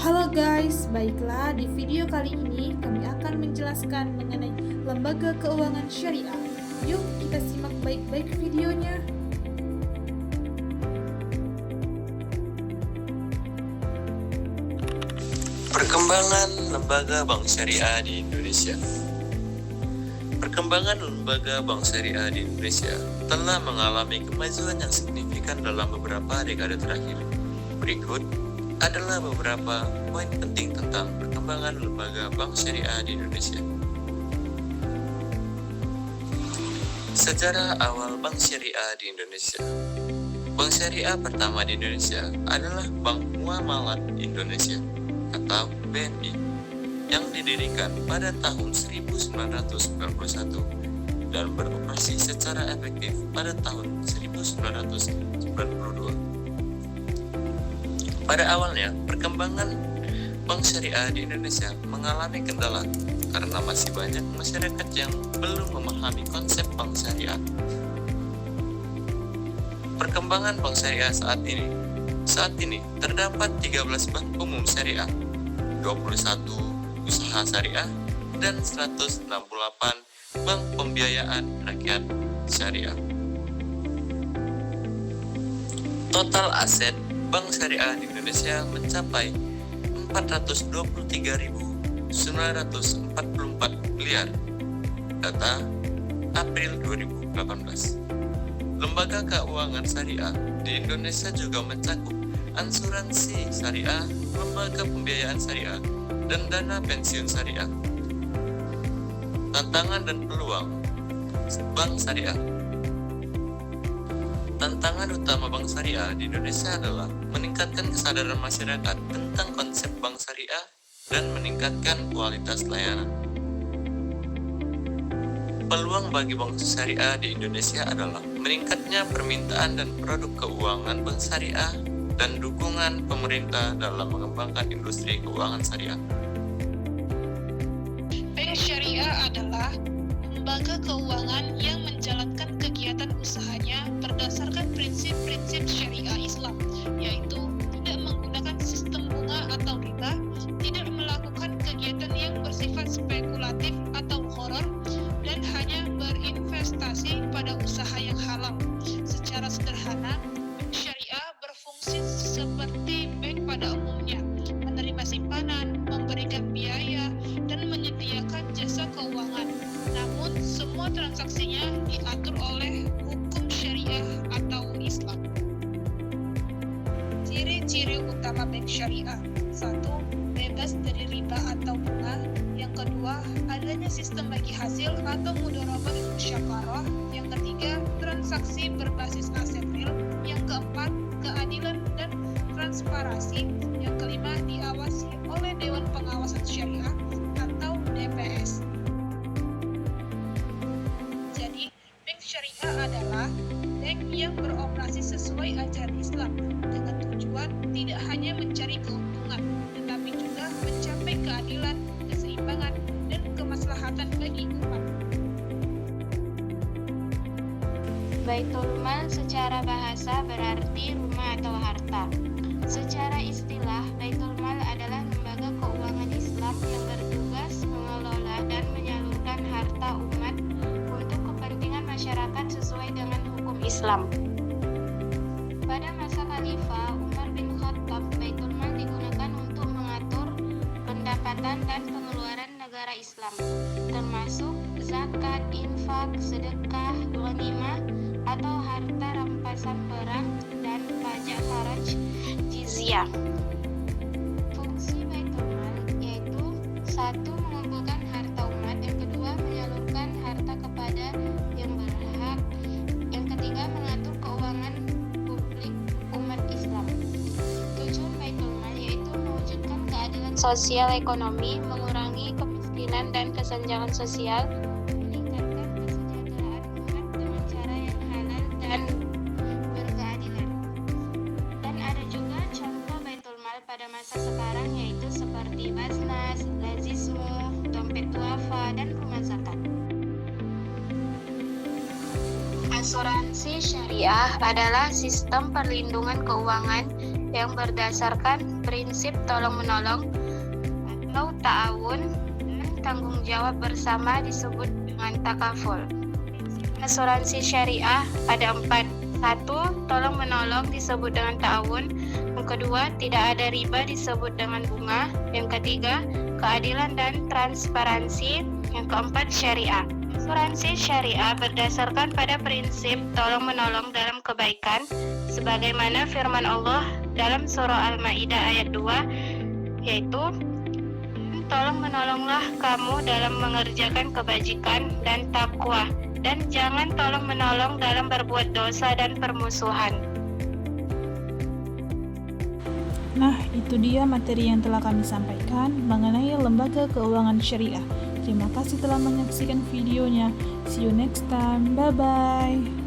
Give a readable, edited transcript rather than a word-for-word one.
Halo guys, baiklah di video kali ini kami akan menjelaskan mengenai lembaga keuangan syariah. Yuk kita simak baik-baik videonya. Perkembangan lembaga bank syariah di Indonesia. Perkembangan lembaga bank syariah di Indonesia telah mengalami kemajuan yang signifikan dalam beberapa dekade terakhir. Berikut adalah beberapa poin penting tentang perkembangan lembaga bank syariah di Indonesia. Sejarah awal bank syariah di Indonesia. Bank syariah pertama di Indonesia adalah Bank Muamalat Indonesia atau BNI yang didirikan pada tahun 1991 dan beroperasi secara efektif pada tahun 1992. Pada awalnya, perkembangan bank syariah di Indonesia mengalami kendala karena masih banyak masyarakat yang belum memahami konsep bank syariah. Perkembangan bank syariah saat ini terdapat 13 bank umum syariah, 21 usaha syariah, dan 168 bank pembiayaan rakyat syariah. Total aset bank syariah di Indonesia mencapai 423.944 miliar. Data April 2018. Lembaga keuangan syariah di Indonesia juga mencakup asuransi syariah, lembaga pembiayaan syariah, dan dana pensiun syariah. Tantangan dan peluang bank syariah. Tantangan utama bank syariah di Indonesia adalah meningkatkan kesadaran masyarakat tentang konsep bank syariah dan meningkatkan kualitas layanan. Peluang bagi bank syariah di Indonesia adalah meningkatnya permintaan dan produk keuangan bank syariah dan dukungan pemerintah dalam mengembangkan industri keuangan syariah. Bank syariah adalah lembaga keuangan yang menjalankan kegiatan usahanya berdasarkan prinsip-prinsip syariah Islam, yaitu tidak menggunakan sistem bunga atau riba, tidak melakukan kegiatan yang bersifat spekulatif atau horor, dan hanya berinvestasi pada usaha yang halal. Secara sederhana, bank syariah berfungsi seperti bank pada umumnya, menerima simpanan, memberikan biaya, dan menyediakan jasa keuangan. Namun, semua transaksinya diatur oleh hukum syariah atau Islam. Ciri-ciri utama bank syariah. 1. Bebas dari riba atau bunga. Yang kedua, adanya sistem bagi hasil atau mudharabah musyawarah. Yang ketiga, transaksi berbasis aset real. Yang keempat, keadilan dan transparansi. Yang kelima, diawasi oleh Dewan Pengawasan Syariah atau DPS. Jadi, bank syariah adalah bank yang beroperasi sesuai ajaran Islam dengan tujuan tidak hanya mencari keuntungan, tetapi juga mencapai keadilan, keseimbangan, dan kemaslahatan bagi umat. Baitul Mal secara bahasa berarti rumah atau harta. Secara istilah, Baitul Mal adalah lembaga keuangan Islam yang bertugas mengelola dan menyalurkan harta umat untuk kepentingan masyarakat sesuai dengan hukum Islam. Pada masa Khalifah Umar bin Khattab, Baitul Mal digunakan untuk mengatur pendapatan dan pengeluaran negara Islam, termasuk zakat, infak, sedekah, ghanimah atau harta rampasan perang, dan pajak kharaj jizyah. Fungsi Baitul Mal yaitu 1. Mengumpulkan harta umat, yang kedua menyalurkan harta kepada yang berhak, yang ketiga mengatur keuangan publik umat Islam. Tujuan Baitul Mal yaitu mewujudkan keadilan sosial ekonomi, mengurangi kemiskinan dan kesenjangan sosial, meningkatkan kesejahteraan umat dengan cara yang halal dan berkeadilan. Dan ada juga contoh Baitul Mal pada masa sekarang yaitu seperti Basnas, Lazismu, dompet duafa, dan rumah zakat. Asuransi syariah adalah sistem perlindungan keuangan yang berdasarkan prinsip tolong-menolong atau ta'awun dan tanggung jawab bersama disebut dengan takaful. Asuransi syariah ada 4. 1. Tolong-menolong disebut dengan ta'awun. Yang kedua, tidak ada riba disebut dengan bunga. Yang ketiga, keadilan dan transparansi. Yang keempat, syariah. Asuransi syariah berdasarkan pada prinsip tolong-menolong dalam kebaikan, sebagaimana firman Allah dalam surah Al-Maidah ayat 2, yaitu tolong-menolonglah kamu dalam mengerjakan kebajikan dan takwa, dan jangan tolong-menolong dalam berbuat dosa dan permusuhan. Nah, itu dia materi yang telah kami sampaikan mengenai lembaga keuangan syariah. Terima kasih telah menyaksikan videonya. See you next time. Bye-bye.